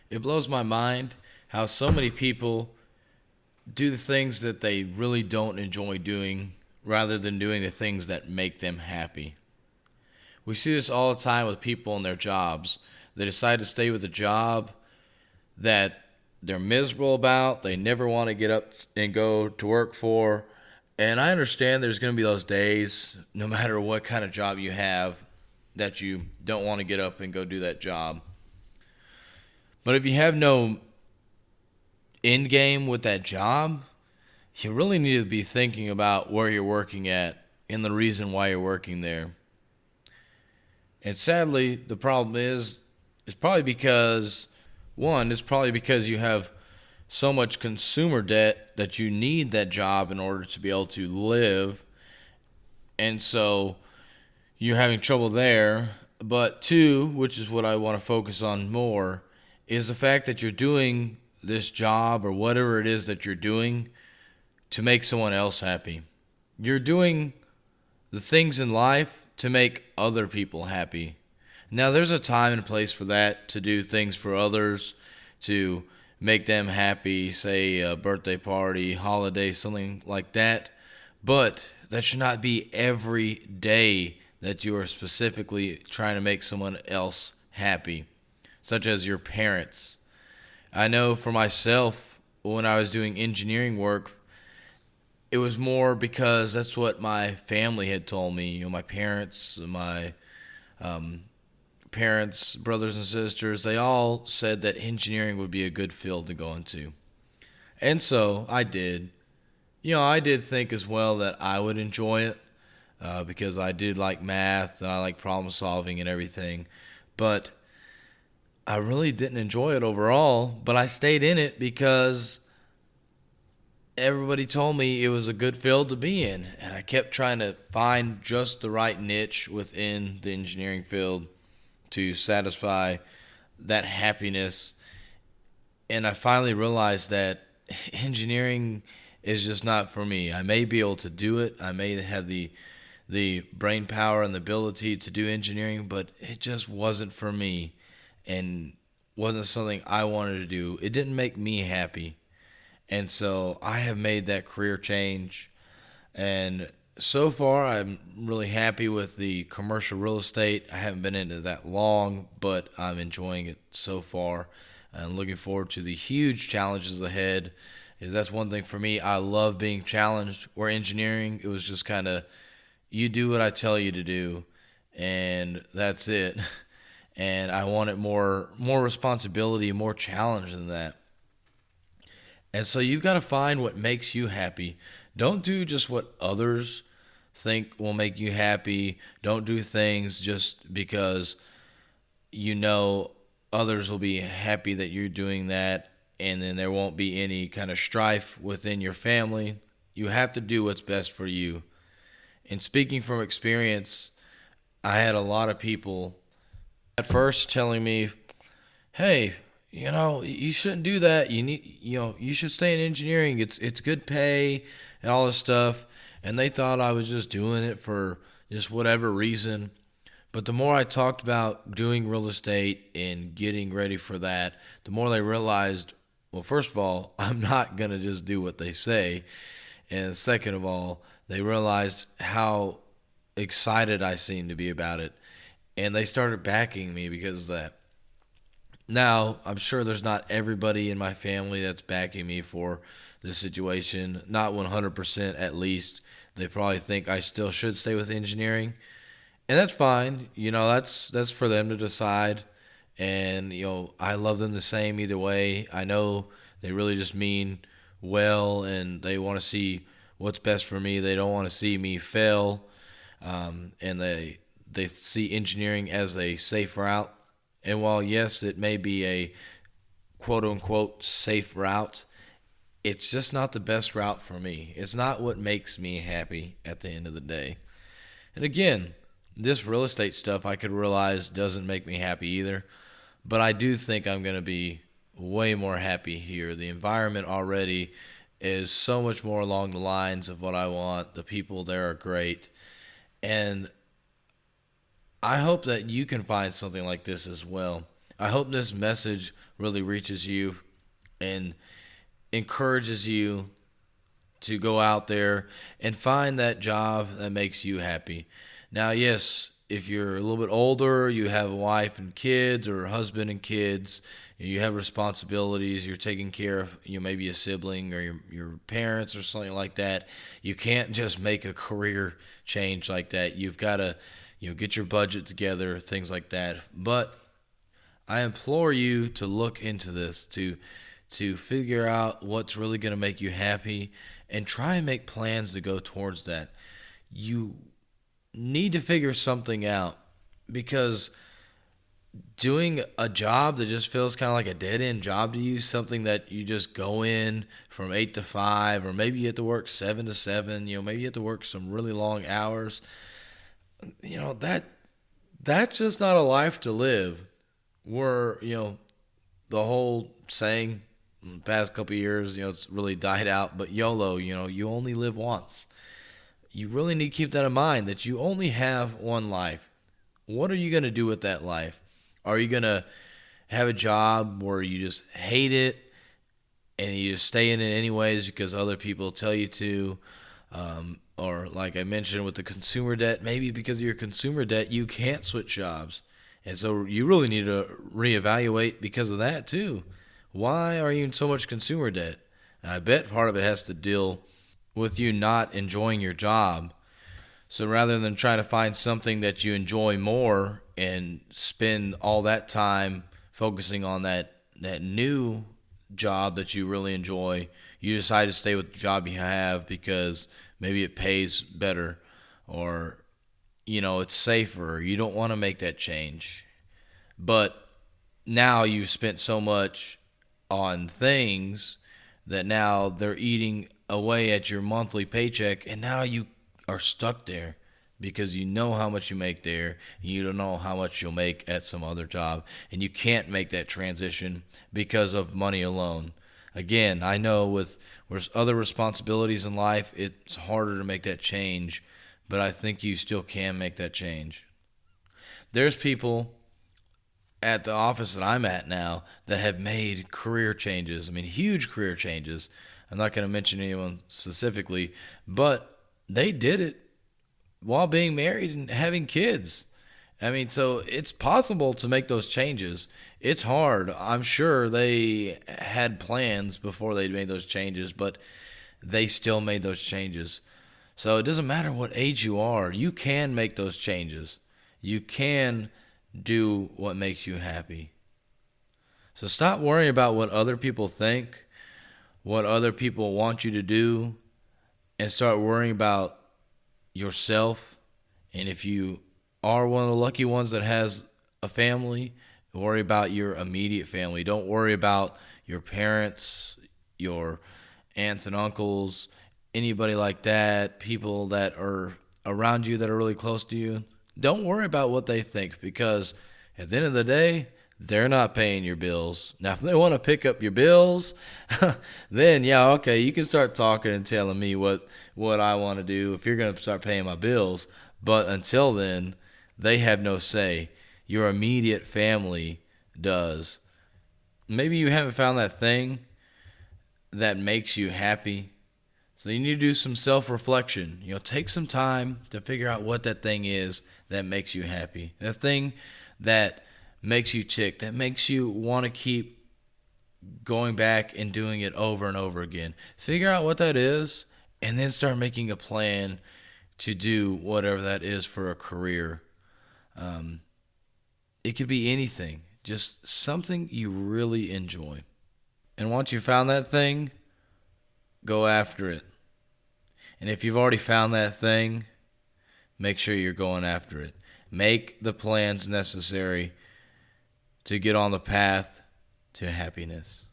It blows my mind how so many people do the things that they really don't enjoy doing rather than doing the things that make them happy. We see this all the time with people in their jobs. They decide to stay with a job that they're miserable about, they never want to get up and go to work for. And I understand there's going to be those days, no matter what kind of job you have, that you don't want to get up and go do that job. But if you have no end game with that job, you really need to be thinking about where you're working at and the reason why you're working there. And sadly, the problem is, it's probably because, one, it's probably because you have so much consumer debt that you need that job in order to be able to live. And so you're having trouble there. But two, which is what I want to focus on more, is the fact that you're doing this job or whatever it is that you're doing to make someone else happy. You're doing the things in life to make other people happy. Now, there's a time and place for that, to do things for others, to make them happy, say a birthday party, holiday, something like that. But that should not be every day that you are specifically trying to make someone else happy, such as your parents. I know for myself, when I was doing engineering work, it was more because that's what my family had told me. My parents, my um, parents, brothers and sisters, they all said that engineering would be a good field to go into. And so I did. I did think as well that I would enjoy it because I did like math and I like problem solving and everything. But I really didn't enjoy it overall. But I stayed in it because everybody told me it was a good field to be in. And I kept trying to find just the right niche within the engineering field to satisfy that happiness. And I finally realized that engineering is just not for me. I may be able to do it. I may have the brain power and the ability to do engineering, but it just wasn't for me and wasn't something I wanted to do. It didn't make me happy. And so I have made that career change. And so far, I'm really happy with the commercial real estate. I haven't been into that long, but I'm enjoying it so far. And looking forward to the huge challenges ahead. Is that's one thing for me. I love being challenged. Where engineering, it was just kind of you do what I tell you to do, and that's it. And I wanted more responsibility, more challenge than that. And so you've got to find what makes you happy. Don't do just what others think will make you happy. Don't do things just because you know others will be happy that you're doing that, and then there won't be any kind of strife within your family. You have to do what's best for you. And speaking from experience, I had a lot of people at first telling me, "Hey, you shouldn't do that. You should stay in engineering. It's good pay and all this stuff." And they thought I was just doing it for just whatever reason. But the more I talked about doing real estate and getting ready for that, the more they realized, well, first of all, I'm not going to just do what they say. And second of all, they realized how excited I seemed to be about it. And they started backing me because of that. Now, I'm sure there's not everybody in my family that's backing me for this situation. Not 100% at least. They probably think I still should stay with engineering. And that's fine. That's for them to decide. And I love them the same either way. I know they really just mean well, and they want to see what's best for me. They don't want to see me fail, and they see engineering as a safe route. And while yes, it may be a quote unquote safe route, it's just not the best route for me. It's not what makes me happy at the end of the day. And again, this real estate stuff I could realize doesn't make me happy either. But I do think I'm going to be way more happy here. The environment already is so much more along the lines of what I want. The people there are great. And I hope that you can find something like this as well. I hope this message really reaches you and encourages you to go out there and find that job that makes you happy. Now, yes, if you're a little bit older, you have a wife and kids, or a husband and kids, you have responsibilities, you're taking care of, maybe a sibling or your parents or something like that. You can't just make a career change like that. You've got to, get your budget together, things like that. But I implore you to look into this, to figure out what's really going to make you happy and try and make plans to go towards that. You need to figure something out, because doing a job that just feels kind of like a dead end job to you, something that you just go in from 8 to 5, or maybe you have to work 7 to 7, maybe you have to work some really long hours, that's just not a life to live. Where, the whole saying in the past couple of years, it's really died out, but YOLO, you only live once. You really need to keep that in mind, that you only have one life. What are you going to do with that life? Are you going to have a job where you just hate it and you just stay in it anyways because other people tell you to? Or like I mentioned with the consumer debt, maybe because of your consumer debt, you can't switch jobs. And so you really need to reevaluate because of that too. Why are you in so much consumer debt? And I bet part of it has to deal with you not enjoying your job. So rather than trying to find something that you enjoy more and spend all that time focusing on that new job that you really enjoy, you decide to stay with the job you have because maybe it pays better, or it's safer. You don't want to make that change. But now you've spent so much on things that now they're eating away at your monthly paycheck, and now you are stuck there because you know how much you make there, and you don't know how much you'll make at some other job, and you can't make that transition because of money alone. Again, I know with other responsibilities in life, it's harder to make that change, but I think you still can make that change. There's people at the office that I'm at now that have made career changes. I mean, huge career changes. I'm not going to mention anyone specifically, but they did it while being married and having kids. I mean, so it's possible to make those changes. It's hard. I'm sure they had plans before they made those changes, but they still made those changes. So it doesn't matter what age you are, you can make those changes. You can do what makes you happy. So stop worrying about what other people think, what other people want you to do, and start worrying about yourself. And if you are one of the lucky ones that has a family, worry about your immediate family. Don't worry about your parents, your aunts and uncles, anybody like that, people that are around you that are really close to you. Don't worry about what they think, because at the end of the day, they're not paying your bills. Now, if they want to pick up your bills, then yeah, okay, you can start talking and telling me what I want to do if you're going to start paying my bills. But until then, they have no say. Your immediate family does. Maybe you haven't found that thing that makes you happy. So you need to do some self-reflection. Take some time to figure out what that thing is that makes you happy. That thing that makes you tick, that makes you want to keep going back and doing it over and over again. Figure out what that is, and then start making a plan to do whatever that is for a career. It could be anything, just something you really enjoy. And once you found that thing, go after it. And if you've already found that thing, make sure you're going after it. Make the plans necessary to get on the path to happiness.